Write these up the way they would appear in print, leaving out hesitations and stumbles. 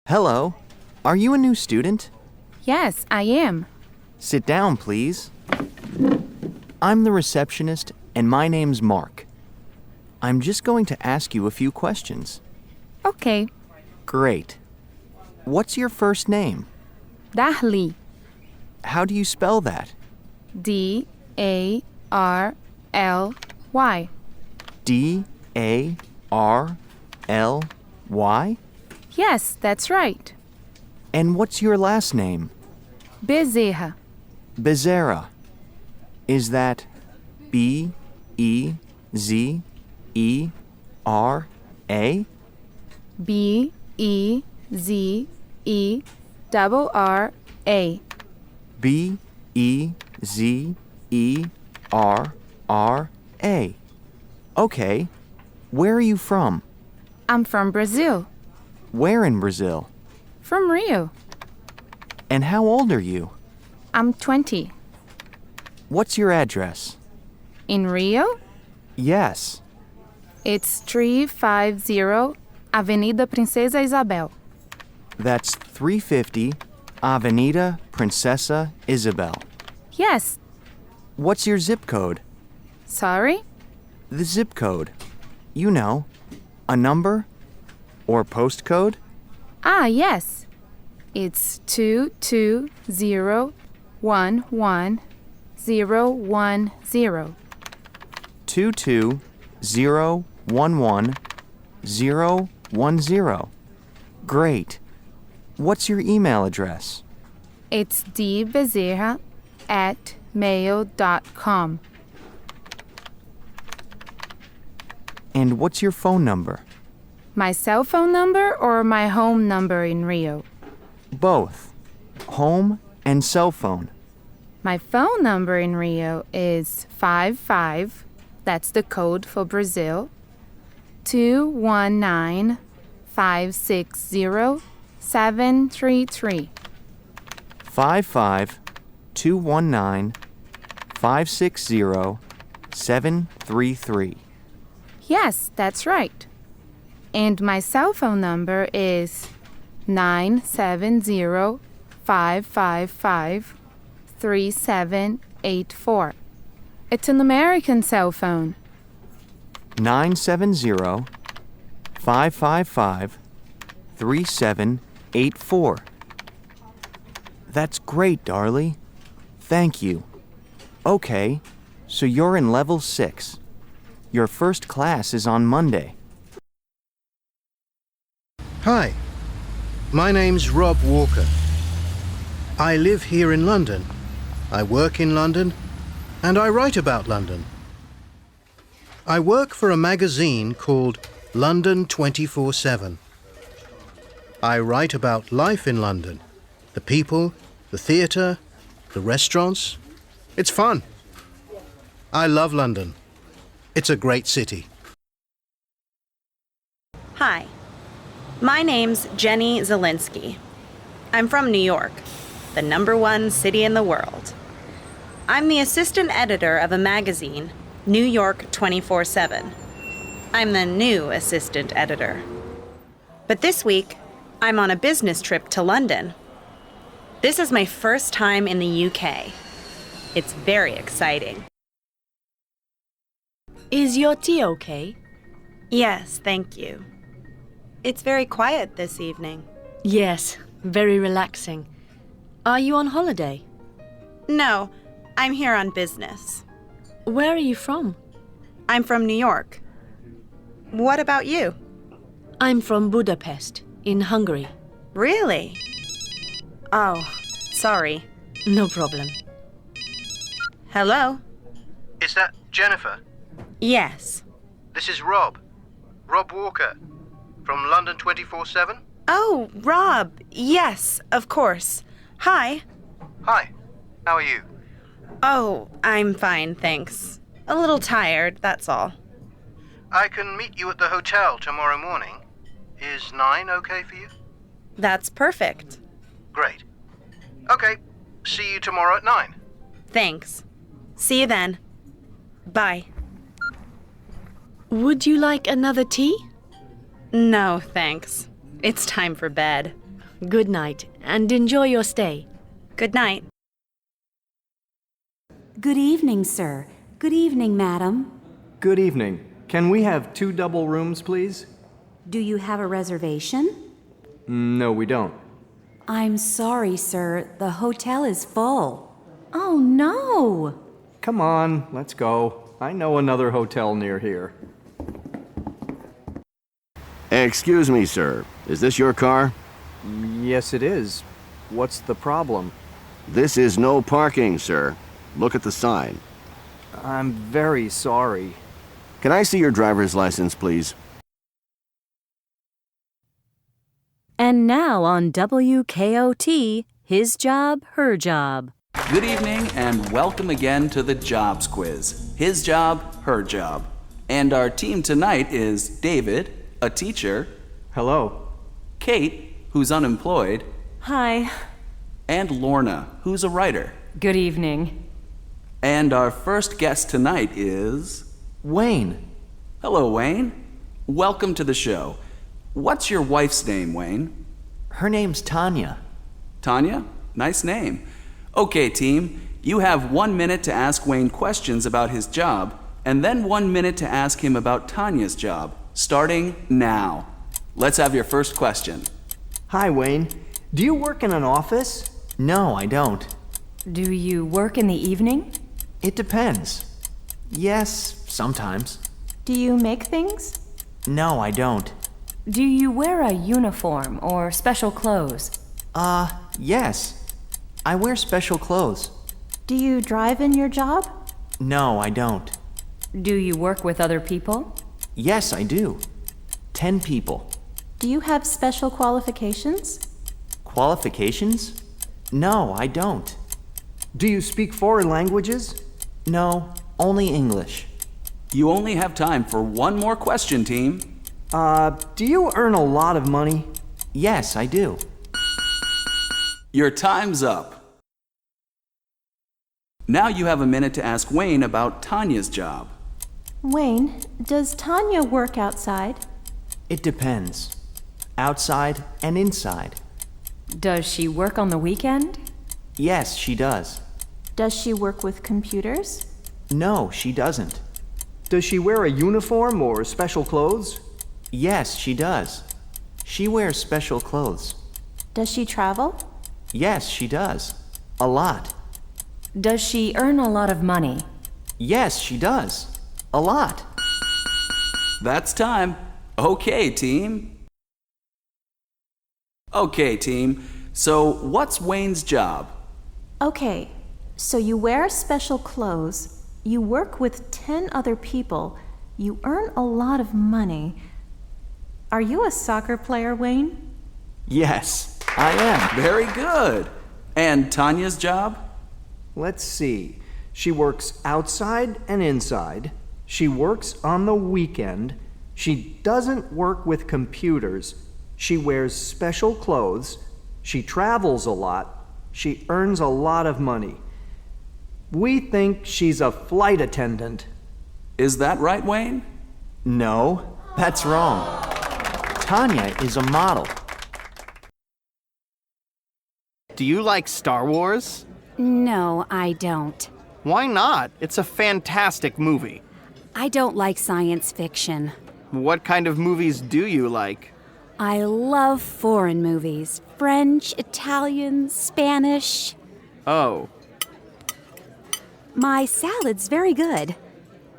Hello. Are you a new student? Yes, I am. Sit down, please. I'm the receptionist, and my name's Mark. I'm just going to ask you a few questions. Okay. Great. What's your first name? Darly. How do you spell that? D-A-R-L-Y. D-A-R-L-Y? Yes, that's right. And what's your last name? Bezerra. Bezerra. Is that B-E-Z-E-R-A? B-E-Z-E-R-R-A. B-E-Z-E-R-R-A. Okay. Where are you from? I'm from Brazil. Where in Brazil? From Rio. And how old are you? I'm 20. What's your address? In Rio? Yes. It's 350 Avenida Princesa Isabel. That's 350 Avenida Princesa Isabel. Yes. What's your zip code? Sorry? The zip code. You know, a number or postcode? Ah, yes. It's 2201110. 2201110. Great. What's your email address? It's dbezerra@mail.com. And what's your phone number? My cell phone number or my home number in Rio? Both. Home and cell phone. My phone number in Rio is 55, that's the code for Brazil, 219-560-733. 55-219-560-733. Yes, that's right. And my cell phone number is 970-555-3784. It's an American cell phone. 970-555-3784. That's great, Darlie. Thank you. Okay, so you're in level 6. Your first class is on Monday. Hi, my name's Rob Walker. I live here in London. I work in London, and I write about London. I work for a magazine called London 24/7. I write about life in London, the people, the theatre, the restaurants. It's fun. I love London. It's a great city. Hi, my name's Jenny Zielinski. I'm from New York, the #1 city in the world. I'm the assistant editor of a magazine, New York 24/7. I'm the new assistant editor. But this week, I'm on a business trip to London. This is my first time in the UK. It's very exciting. Is your tea okay? Yes, thank you. It's very quiet this evening. Yes, very relaxing. Are you on holiday? No, I'm here on business. Where are you from? I'm from New York. What about you? I'm from Budapest, in Hungary. Really? Oh, sorry. No problem. Hello? Is that Jennifer? Yes. This is Rob. Rob Walker. From London 24/7? Oh, Rob. Yes, of course. Hi. Hi. How are you? Oh, I'm fine, thanks. A little tired, that's all. I can meet you at the hotel tomorrow morning. Is 9 okay for you? That's perfect. Great. Okay. See you tomorrow at 9. Thanks. See you then. Bye. Would you like another tea? No, thanks. It's time for bed. Good night, and enjoy your stay. Good night. Good evening, sir. Good evening, madam. Good evening. Can we have 2 double rooms, please? Do you have a reservation? No, we don't. I'm sorry, sir. The hotel is full. Oh, no. Come on, let's go. I know another hotel near here. Excuse me, sir. Is this your car? Yes, it is. What's the problem? This is no parking, sir. Look at the sign. I'm very sorry. Can I see your driver's license, please? And now on WKOT, his job, her job. Good evening and welcome again to the Jobs Quiz. His job, her job. And our team tonight is David, a teacher. Hello. Kate, who's unemployed. Hi. And Lorna, who's a writer. Good evening. And our first guest tonight is... Wayne. Hello, Wayne. Welcome to the show. What's your wife's name, Wayne? Her name's Tanya. Tanya? Nice name. Okay, team. You have 1 minute to ask Wayne questions about his job, and then 1 minute to ask him about Tanya's job, starting now. Let's have your first question. Hi, Wayne. Do you work in an office? No, I don't. Do you work in the evening? It depends. Yes, sometimes. Do you make things? No, I don't. Do you wear a uniform or special clothes? Yes. I wear special clothes. Do you drive in your job? No, I don't. Do you work with other people? Yes, I do. 10 people. Do you have special qualifications? Qualifications? No, I don't. Do you speak foreign languages? No, only English. You only have time for 1 more question, team. Do you earn a lot of money? Yes, I do. Your time's up. Now you have a minute to ask Wayne about Tanya's job. Wayne, does Tanya work outside? It depends. Outside and inside. Does she work on the weekend? Yes, she does. Does she work with computers? No, she doesn't. Does she wear a uniform or special clothes? Yes, she does. She wears special clothes. Does she travel? Yes, she does. A lot. Does she earn a lot of money? Yes, she does. A lot. That's time. Okay, team. Okay, team. So, what's Wayne's job? Okay, so you wear special clothes, you work with 10 other people, you earn a lot of money. Are you a soccer player, Wayne? Yes, I am. Very good. And Tanya's job? Let's see. She works outside and inside. She works on the weekend. She doesn't work with computers. She wears special clothes. She travels a lot. She earns a lot of money. We think she's a flight attendant. Is that right, Wayne? No, that's wrong. Tanya is a model. Do you like Star Wars? No, I don't. Why not? It's a fantastic movie. I don't like science fiction. What kind of movies do you like? I love foreign movies. French, Italian, Spanish. Oh. My salad's very good.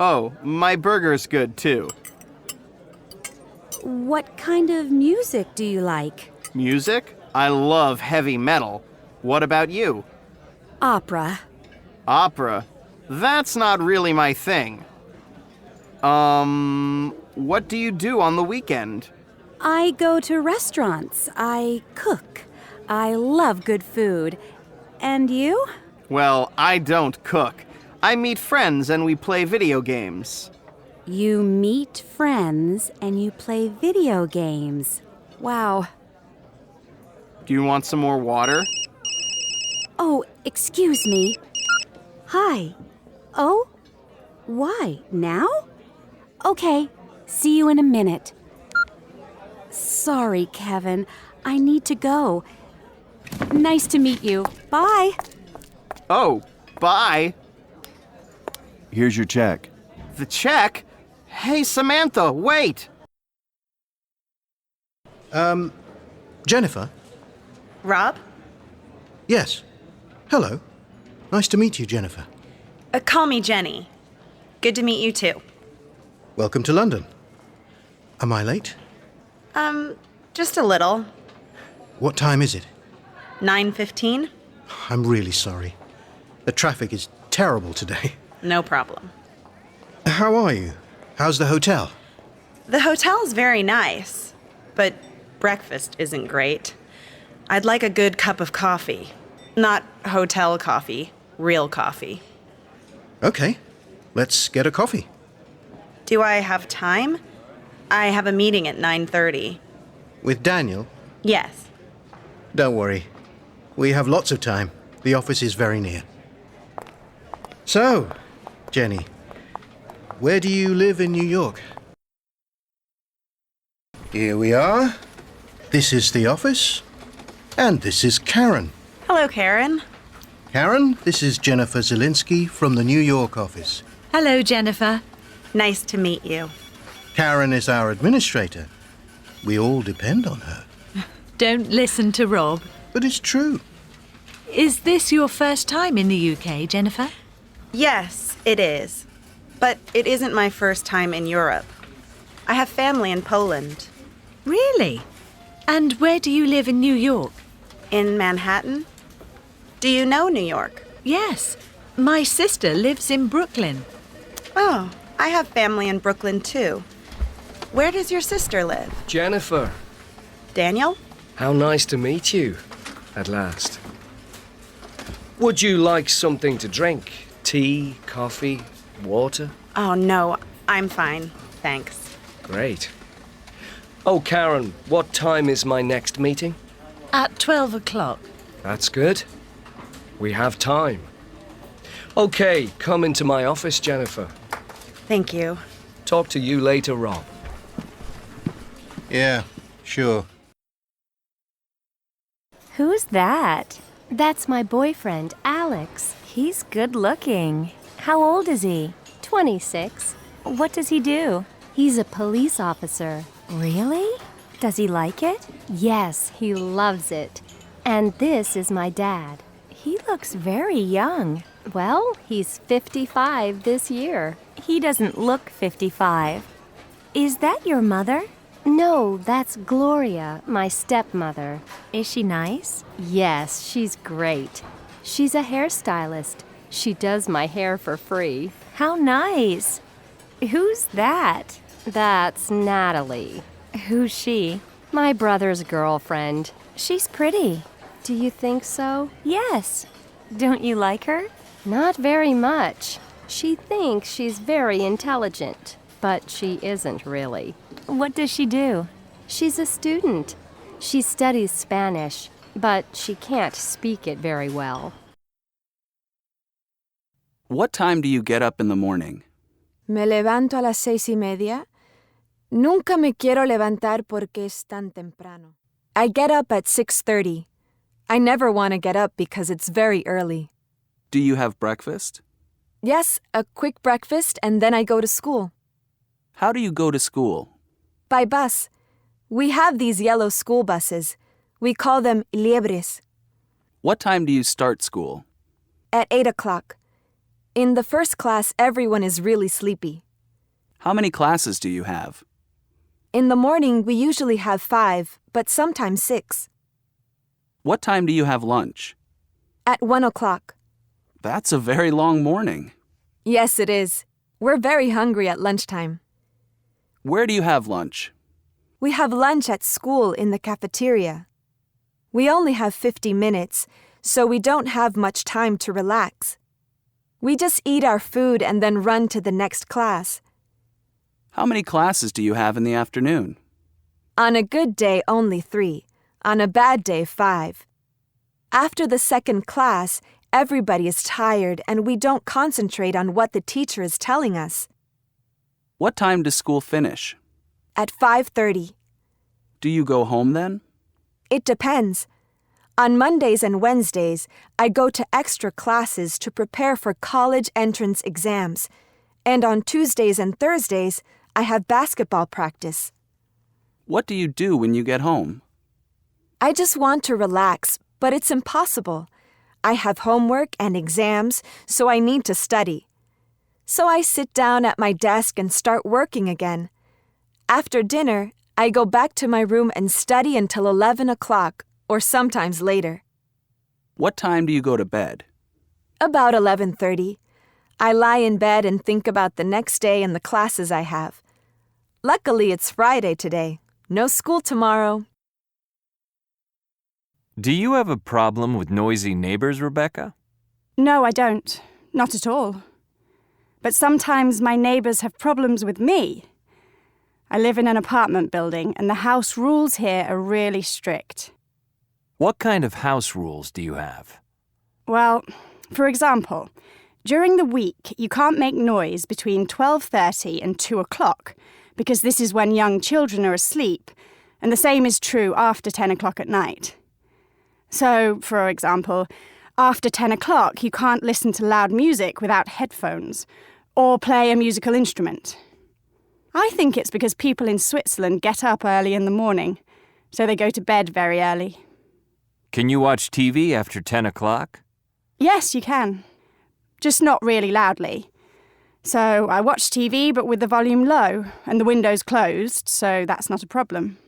Oh, my burger's good too. What kind of music do you like? Music? I love heavy metal. What about you? Opera. Opera? That's not really my thing. What do you do on the weekend? I go to restaurants. I cook. I love good food. And you? Well, I don't cook. I meet friends and we play video games. You meet friends and you play video games. Wow. Do you want some more water? Oh, excuse me. Hi. Oh? Why? Now? Okay. See you in a minute. Sorry, Kevin. I need to go. Nice to meet you. Bye. Oh, bye. Here's your check. The check? Hey, Samantha, wait! Jennifer? Rob? Yes. Hello. Nice to meet you, Jennifer. Call me Jenny. Good to meet you too. Welcome to London. Am I late? Just a little. What time is it? 9:15? I'm really sorry. The traffic is terrible today. No problem. How are you? How's the hotel? The hotel's very nice, but breakfast isn't great. I'd like a good cup of coffee. Not hotel coffee, real coffee. Okay, let's get a coffee. Do I have time? I have a meeting at 9:30. With Daniel? Yes. Don't worry. We have lots of time. The office is very near. So, Jenny, where do you live in New York? Here we are. This is the office. And this is Karen. Hello, Karen. Karen, this is Jennifer Zielinski from the New York office. Hello, Jennifer. Nice to meet you. Karen is our administrator. We all depend on her. Don't listen to Rob. But it's true. Is this your first time in the UK, Jennifer? Yes, it is. But it isn't my first time in Europe. I have family in Poland. Really? And where do you live in New York? In Manhattan? Do you know New York? Yes. My sister lives in Brooklyn. Oh, I have family in Brooklyn too. Where does your sister live? Jennifer, Daniel? how nice to meet you, at last. Would you like something to drink? Tea, coffee, water? Oh, no, I'm fine. Thanks. Great. Oh, Karen, what time is my next meeting? At 12 o'clock. That's good. We have time. Okay, come into my office, Jennifer. Thank you. Talk to you later, Rob. Yeah, sure. Who's that? That's my boyfriend, Alex. He's good looking. How old is he? 26. What does he do? He's a police officer. Really? Does he like it? Yes, he loves it. And this is my dad. He looks very young. Well, he's 55 this year. He doesn't look 55. Is that your mother? No, that's Gloria, my stepmother. Is she nice? Yes, she's great. She's a hairstylist. She does my hair for free. How nice. Who's that? That's Natalie. Who's she? My brother's girlfriend. She's pretty. Do you think so? Yes. Don't you like her? Not very much. She thinks she's very intelligent, but she isn't really. What does she do? She's a student. She studies Spanish, but she can't speak it very well. What time do you get up in the morning? Me levanto a las 6:30. Nunca me quiero levantar porque es tan temprano. I get up at 6:30. I never want to get up because it's very early. Do you have breakfast? Yes, a quick breakfast and then I go to school. How do you go to school? By bus. We have these yellow school buses. We call them liebres. What time do you start school? At 8 o'clock. In the first class, everyone is really sleepy. How many classes do you have? In the morning, we usually have 5, but sometimes 6. What time do you have lunch? At 1 o'clock. That's a very long morning. Yes, it is. We're very hungry at lunchtime. Where do you have lunch? We have lunch at school in the cafeteria. We only have 50 minutes, so we don't have much time to relax. We just eat our food and then run to the next class. How many classes do you have in the afternoon? On a good day, only 3. On a bad day, 5. After the second class, everybody is tired and we don't concentrate on what the teacher is telling us. What time does school finish? At 5:30. Do you go home then? It depends. On Mondays and Wednesdays, I go to extra classes to prepare for college entrance exams. And on Tuesdays and Thursdays, I have basketball practice. What do you do when you get home? I just want to relax, but it's impossible. I have homework and exams, so I need to study. So I sit down at my desk and start working again. After dinner, I go back to my room and study until 11 o'clock, or sometimes later. What time do you go to bed? About 11:30. I lie in bed and think about the next day and the classes I have. Luckily, it's Friday today. No school tomorrow. Do you have a problem with noisy neighbors, Rebecca? No, I don't. Not at all. But sometimes my neighbors have problems with me. I live in an apartment building, and the house rules here are really strict. What kind of house rules do you have? Well, for example, during the week, you can't make noise between 12:30 and 2 o'clock, because this is when young children are asleep, and the same is true after 10 o'clock at night. So, for example, after 10 o'clock, you can't listen to loud music without headphones, or play a musical instrument. I think it's because people in Switzerland get up early in the morning, so they go to bed very early. Can you watch TV after 10 o'clock? Yes, you can. Just not really loudly. So I watch TV, but with the volume low, and the windows closed, so that's not a problem.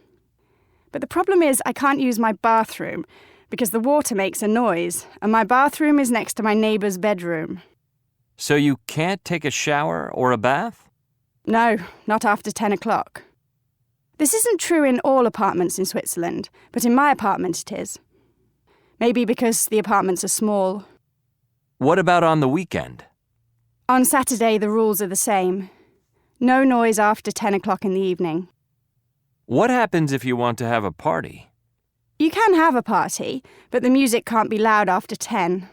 But the problem is I can't use my bathroom, because the water makes a noise, and my bathroom is next to my neighbour's bedroom. So you can't take a shower or a bath? No, not after 10 o'clock. This isn't true in all apartments in Switzerland, but in my apartment it is. Maybe because the apartments are small. What about on the weekend? On Saturday, the rules are the same. No noise after 10 o'clock in the evening. What happens if you want to have a party? You can have a party, but the music can't be loud after 10.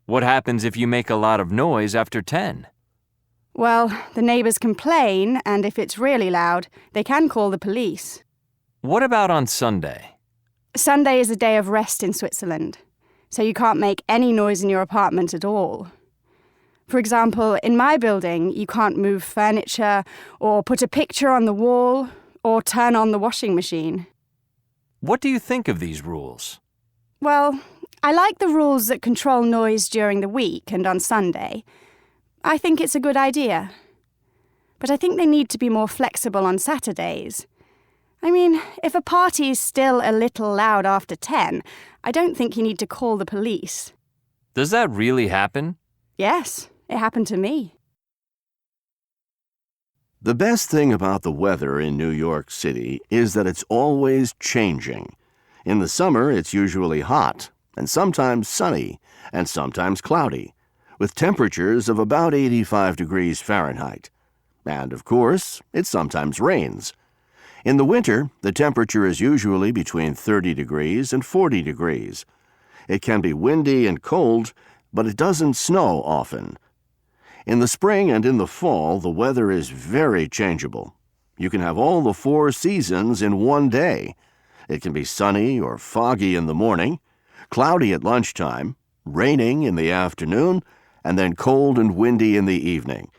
What happens if you make a lot of noise after 10? Well, the neighbours complain, and if it's really loud, they can call the police. What about on Sunday? Sunday is a day of rest in Switzerland, so you can't make any noise in your apartment at all. For example, in my building, you can't move furniture, or put a picture on the wall, or turn on the washing machine. What do you think of these rules? Well, I like the rules that control noise during the week and on Sunday. I think it's a good idea. But I think they need to be more flexible on Saturdays. I mean, if a party is still a little loud after 10, I don't think you need to call the police. Does that really happen? Yes, it happened to me. The best thing about the weather in New York City is that it's always changing. In the summer, it's usually hot, and sometimes sunny, and sometimes cloudy, with temperatures of about 85 degrees Fahrenheit. And, of course, it sometimes rains. In the winter, the temperature is usually between 30 degrees and 40 degrees. It can be windy and cold, but it doesn't snow often. In the spring and in the fall, the weather is very changeable. You can have all the 4 seasons in one day. It can be sunny or foggy in the morning, cloudy at lunchtime, raining in the afternoon, and then cold and windy in the evening.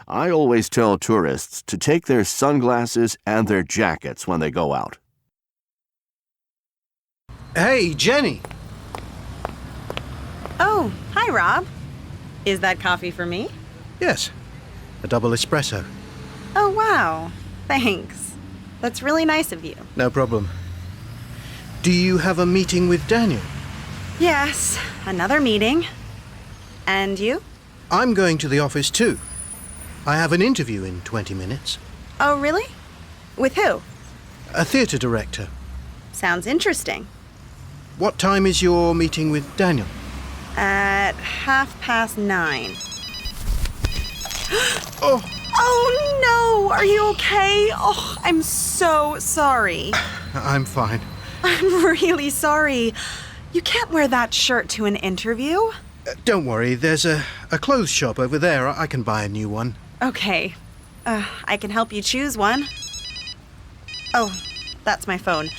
I always tell tourists to take their sunglasses and their jackets when they go out. Hey, Jenny! Oh, hi, Rob. Is that coffee for me? Yes, a double espresso. Oh, wow. Thanks. That's really nice of you. No problem. Do you have a meeting with Daniel? Yes, another meeting. And you? I'm going to the office too. I have an interview in 20 minutes. Oh, really? With who? A theatre director. Sounds interesting. What time is your meeting with Daniel? At 9:30. Oh! Oh, no! Are you okay? Oh, I'm so sorry. I'm fine. I'm really sorry. You can't wear that shirt to an interview. Don't worry, there's a clothes shop over there. I can buy a new one. Okay. I can help you choose one. Oh, that's my phone.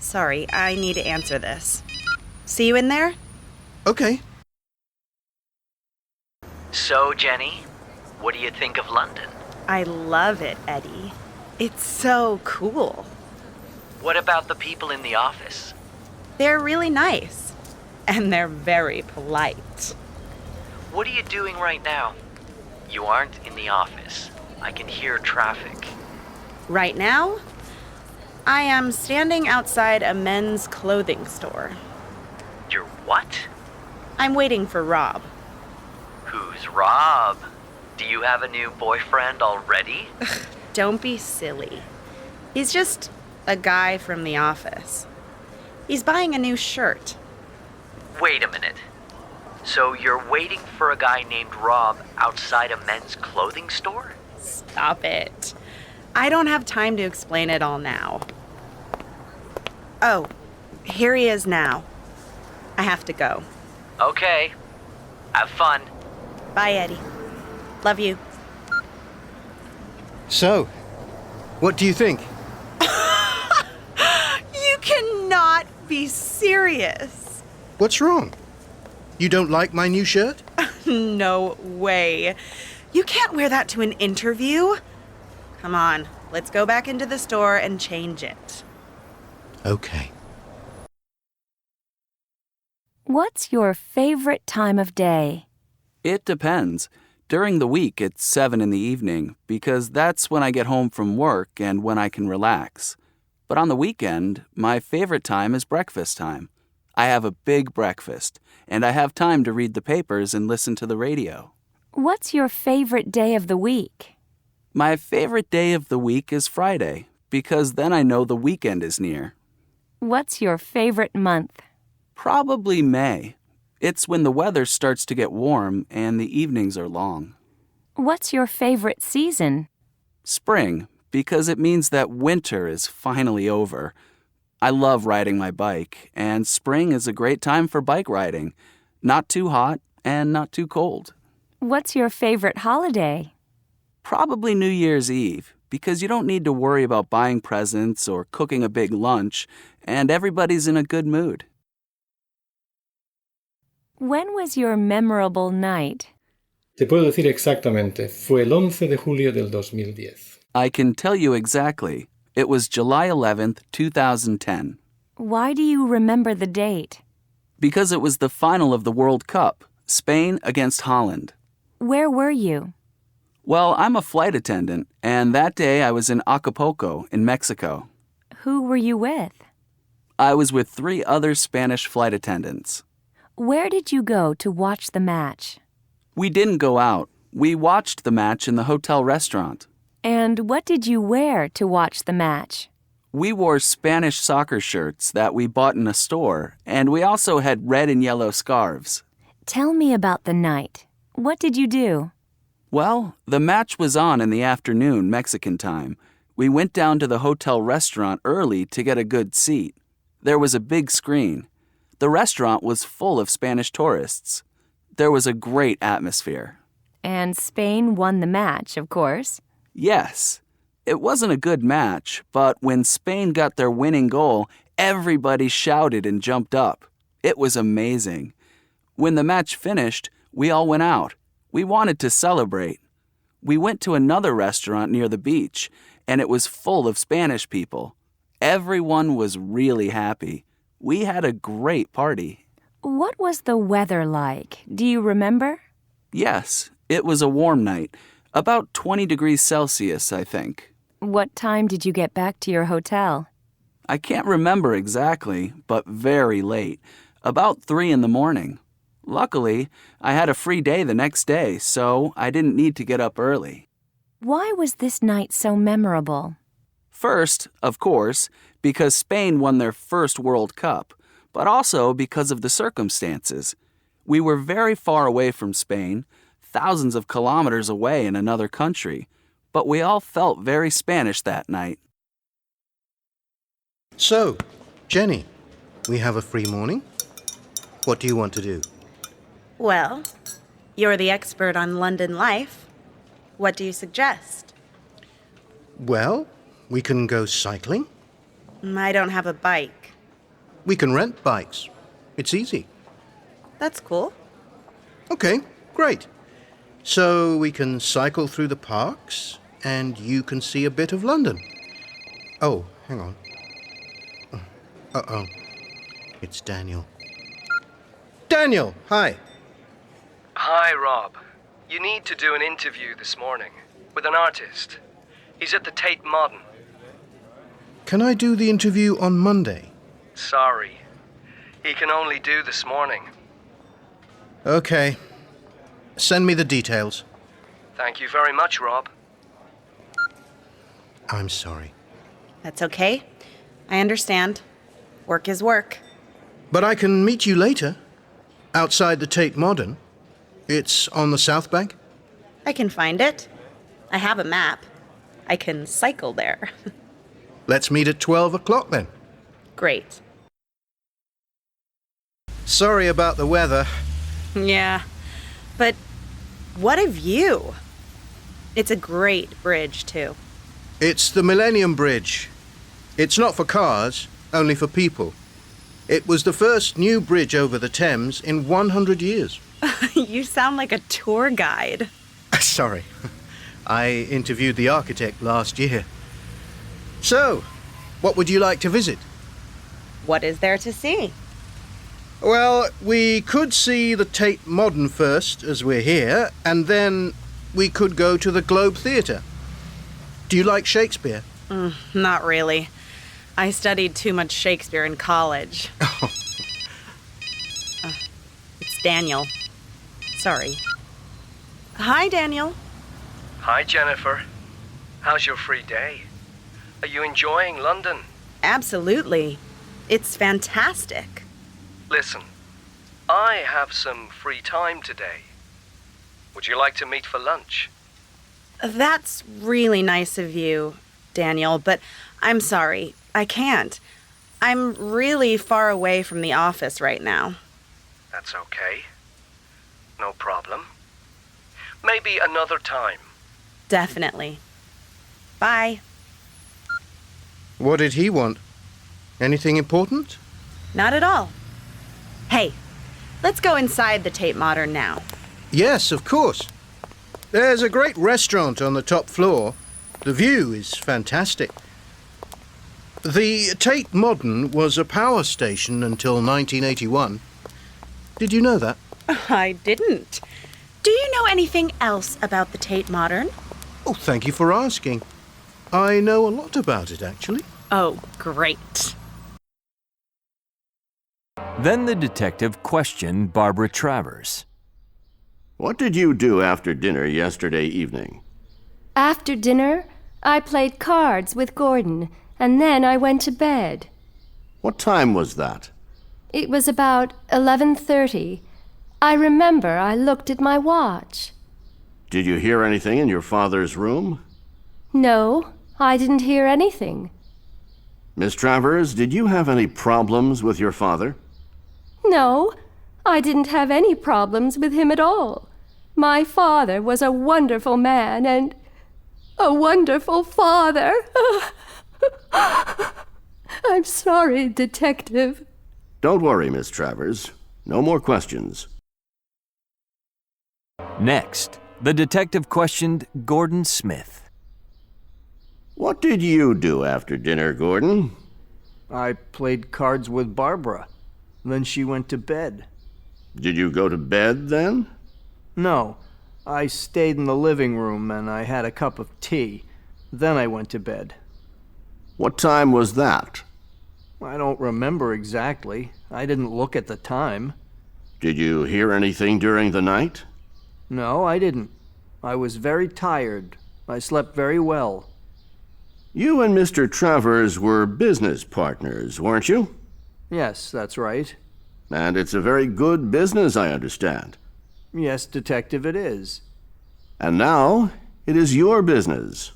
Sorry, I need to answer this. See you in there? Okay. So, Jenny, what do you think of London? I love it, Eddie. It's so cool. What about the people in the office? They're really nice. And they're very polite. What are you doing right now? You aren't in the office. I can hear traffic. Right now, I am standing outside a men's clothing store. You're what? I'm waiting for Rob. Who's Rob? Do you have a new boyfriend already? Don't be silly. He's just a guy from the office. He's buying a new shirt. Wait a minute. So you're waiting for a guy named Rob outside a men's clothing store? Stop it. I don't have time to explain it all now. Oh, here he is now. I have to go. Okay. Have fun. Bye, Eddie. Love you. So, what do you think? You cannot be serious. What's wrong? You don't like my new shirt? No way. You can't wear that to an interview. Come on, let's go back into the store and change it. Okay. What's your favorite time of day? It depends. During the week, it's 7 in the evening, because that's when I get home from work and when I can relax. But on the weekend, my favorite time is breakfast time. I have a big breakfast, and I have time to read the papers and listen to the radio. What's your favorite day of the week? My favorite day of the week is Friday, because then I know the weekend is near. What's your favorite month? Probably May. It's when the weather starts to get warm and the evenings are long. What's your favorite season? Spring, because it means that winter is finally over. I love riding my bike, and spring is a great time for bike riding. Not too hot and not too cold. What's your favorite holiday? Probably New Year's Eve, because you don't need to worry about buying presents or cooking a big lunch, and everybody's in a good mood. When was your memorable night? Te puedo decir exactamente. Fue el 11 de julio del 2010. I can tell you exactly. It was July 11th, 2010. Why do you remember the date? Because it was the final of the World Cup, Spain against Holland. Where were you? Well, I'm a flight attendant, and that day I was in Acapulco, in Mexico. Who were you with? I was with 3 other Spanish flight attendants. Where did you go to watch the match? We didn't go out. We watched the match in the hotel restaurant. And what did you wear to watch the match? We wore Spanish soccer shirts that we bought in a store, and we also had red and yellow scarves. Tell me about the night. What did you do? Well, the match was on in the afternoon, Mexican time. We went down to the hotel restaurant early to get a good seat. There was a big screen. The restaurant was full of Spanish tourists. There was a great atmosphere. And Spain won the match, of course. Yes. It wasn't a good match, but when Spain got their winning goal, everybody shouted and jumped up. It was amazing. When the match finished, we all went out. We wanted to celebrate. We went to another restaurant near the beach, and it was full of Spanish people. Everyone was really happy. We had a great party. What was the weather like? Do you remember? Yes, it was a warm night. About 20 degrees Celsius, I think. What time did you get back to your hotel? I can't remember exactly, but very late. About 3 in the morning. Luckily, I had a free day the next day, so I didn't need to get up early. Why was this night so memorable? First, of course, because Spain won their first World Cup, but also because of the circumstances. We were very far away from Spain, thousands of kilometers away in another country, but we all felt very Spanish that night. So, Jenny, we have a free morning. What do you want to do? Well, you're the expert on London life. What do you suggest? Well, we can go cycling. I don't have a bike. We can rent bikes. It's easy. That's cool. Okay, great. So we can cycle through the parks, and you can see a bit of London. Oh, hang on. Uh-oh. It's Daniel. Daniel, hi. Hi, Rob. You need to do an interview this morning with an artist. He's at the Tate Modern. Can I do the interview on Monday? Sorry. He can only do this morning. Okay. Send me the details. Thank you very much, Rob. I'm sorry. That's okay. I understand. Work is work. But I can meet you later, outside the Tate Modern. It's on the South Bank. I can find it. I have a map. I can cycle there. Let's meet at 12 o'clock then. Great. Sorry about the weather. Yeah, but what a view. It's a great bridge, too. It's the Millennium Bridge. It's not for cars, only for people. It was the first new bridge over the Thames in 100 years. You sound like a tour guide. Sorry. I interviewed the architect last year. So, what would you like to visit? What is there to see? Well, we could see the Tate Modern first, as we're here, and then we could go to the Globe Theatre. Do you like Shakespeare? Not really. I studied too much Shakespeare in college. It's Daniel. Sorry. Hi, Daniel. Hi, Jennifer. How's your free day? Are you enjoying London? Absolutely. It's fantastic. Listen, I have some free time today. Would you like to meet for lunch? That's really nice of you, Daniel, but I'm sorry. I can't. I'm really far away from the office right now. That's okay. No problem. Maybe another time. Definitely. Bye. What did he want? Anything important? Not at all. Hey, let's go inside the Tate Modern now. Yes, of course. There's a great restaurant on the top floor. The view is fantastic. The Tate Modern was a power station until 1981. Did you know that? I didn't. Do you know anything else about the Tate Modern? Oh, thank you for asking. I know a lot about it, actually. Oh, great. Then the detective questioned Barbara Travers. What did you do after dinner yesterday evening? After dinner, I played cards with Gordon, and then I went to bed. What time was that? It was about 11:30. I remember I looked at my watch. Did you hear anything in your father's room? No, I didn't hear anything. Miss Travers, did you have any problems with your father? No, I didn't have any problems with him at all. My father was a wonderful man and a wonderful father. I'm sorry, Detective. Don't worry, Miss Travers. No more questions. Next, the detective questioned Gordon Smith. What did you do after dinner, Gordon? I played cards with Barbara. Then she went to bed. Did you go to bed then? No. I stayed in the living room and I had a cup of tea. Then I went to bed. What time was that? I don't remember exactly. I didn't look at the time. Did you hear anything during the night? No, I didn't. I was very tired. I slept very well. You and Mr. Travers were business partners, weren't you? Yes, that's right. And it's a very good business, I understand. Yes, Detective, it is. And now, it is your business.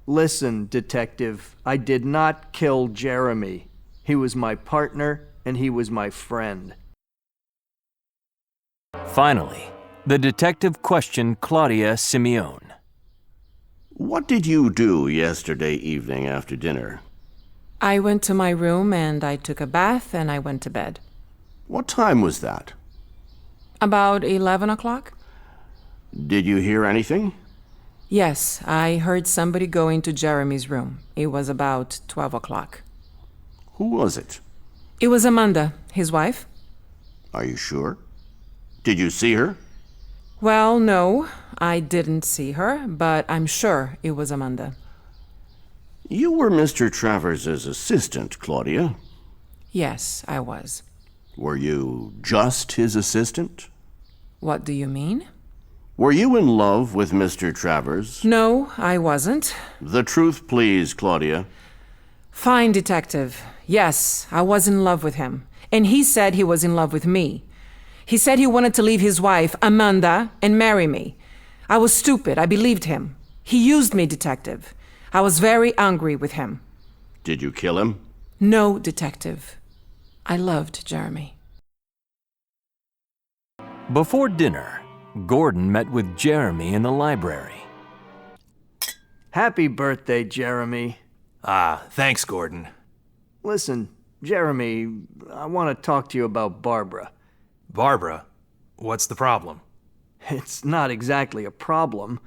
Listen, Detective, I did not kill Jeremy. He was my partner, and he was my friend. Finally, the detective questioned Claudia Simeone. What did you do yesterday evening after dinner? I went to my room and I took a bath and I went to bed. What time was that? About 11 o'clock? Did you hear anything? Yes, I heard somebody go into Jeremy's room. It was about 12 o'clock. Who was it? It was Amanda, his wife. Are you sure? Did you see her? Well, no, I didn't see her, but I'm sure it was Amanda. You were Mr. Travers' assistant, Claudia. Yes, I was. Were you just his assistant? What do you mean? Were you in love with Mr. Travers? No, I wasn't. The truth, please, Claudia. Fine, detective. Yes, I was in love with him. And he said he was in love with me. He said he wanted to leave his wife, Amanda, and marry me. I was stupid. I believed him. He used me, detective. I was very angry with him. Did you kill him? No, detective. I loved Jeremy. Before dinner, Gordon met with Jeremy in the library. Happy birthday, Jeremy. Ah, thanks, Gordon. Listen, Jeremy, I want to talk to you about Barbara. Barbara? What's the problem? It's not exactly a problem.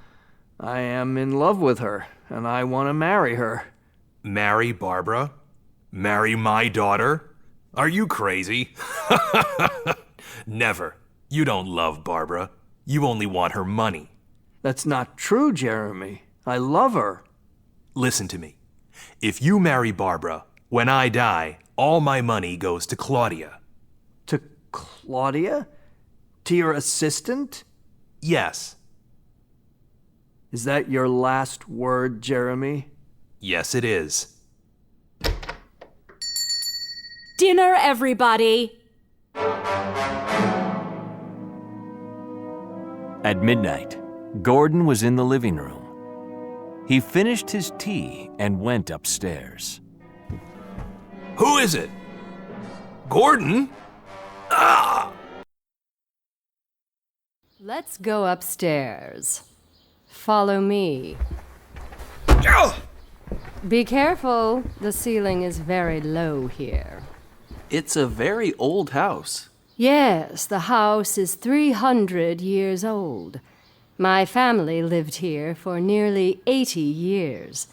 I am in love with her, and I want to marry her. Marry Barbara? Marry my daughter? Are you crazy? Never. You don't love Barbara. You only want her money. That's not true, Jeremy. I love her. Listen to me. If you marry Barbara, when I die, all my money goes to Claudia. To Claudia? To your assistant? Yes. Is that your last word, Jeremy? Yes, it is. Dinner, everybody! At midnight, Gordon was in the living room. He finished his tea and went upstairs. Who is it? Gordon? Ah! Let's go upstairs. Follow me. Be careful. The ceiling is very low here. It's a very old house. Yes, the house is 300 years old. My family lived here for nearly 80 years.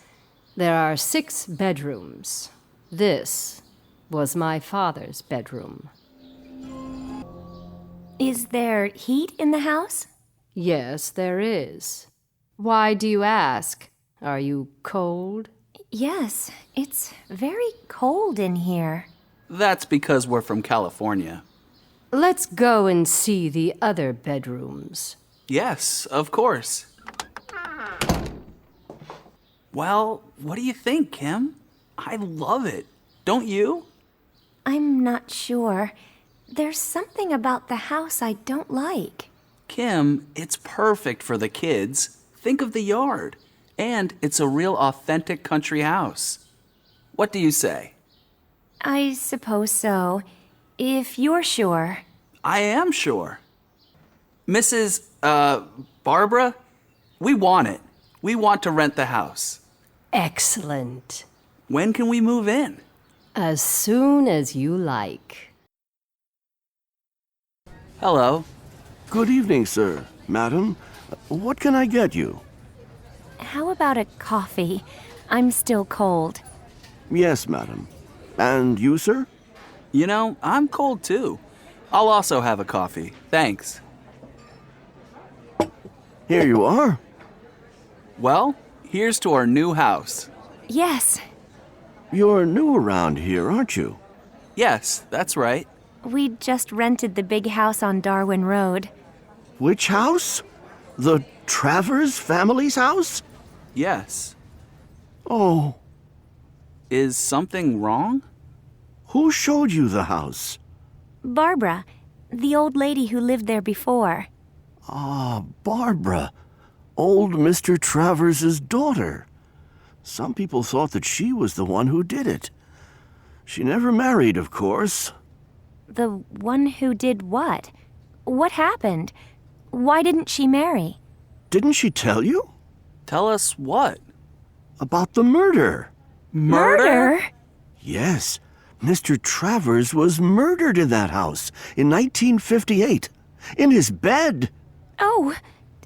There are 6 bedrooms. This was my father's bedroom. Is there heat in the house? Yes, there is. Why do you ask? Are you cold? Yes, it's very cold in here. That's because we're from California. Let's go and see the other bedrooms. Yes, of course. Well, what do you think, Kim? I love it. Don't you? I'm not sure. There's something about the house I don't like. Kim, it's perfect for the kids. Think of the yard. And it's a real authentic country house. What do you say? I suppose so. If you're sure. I am sure. Mrs. Barbara, we want it. We want to rent the house. Excellent. When can we move in? As soon as you like. Hello. Good evening, sir. Madam, what can I get you? How about a coffee? I'm still cold. Yes, madam. And you, sir? You know, I'm cold too. I'll also have a coffee. Thanks. Here you are. Well, here's to our new house. Yes. You're new around here, aren't you? Yes, that's right. We just rented the big house on Darwin Road. Which house? The Travers family's house? Yes. Oh. Is something wrong? Who showed you the house? Barbara, the old lady who lived there before. Ah, Barbara. Old Mr. Travers' daughter. Some people thought that she was the one who did it. She never married, of course. The one who did what? What happened? Why didn't she marry? Didn't she tell you? Tell us what? About the murder. Murder? Yes, Mr. Travers was murdered in that house in 1958, in his bed. Oh,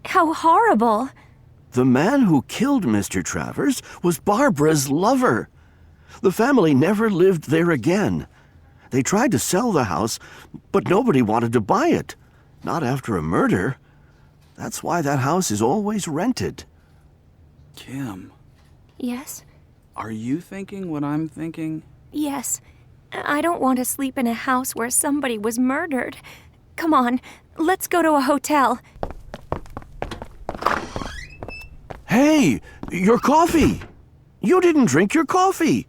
how horrible. The man who killed Mr. Travers was Barbara's lover. The family never lived there again. They tried to sell the house, but nobody wanted to buy it. Not after a murder. That's why that house is always rented. Kim, Yes? are you thinking what I'm thinking? Yes. I don't want to sleep in a house where somebody was murdered. Come on, let's go to a hotel. Hey, your coffee! You didn't drink your coffee!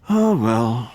Oh, well.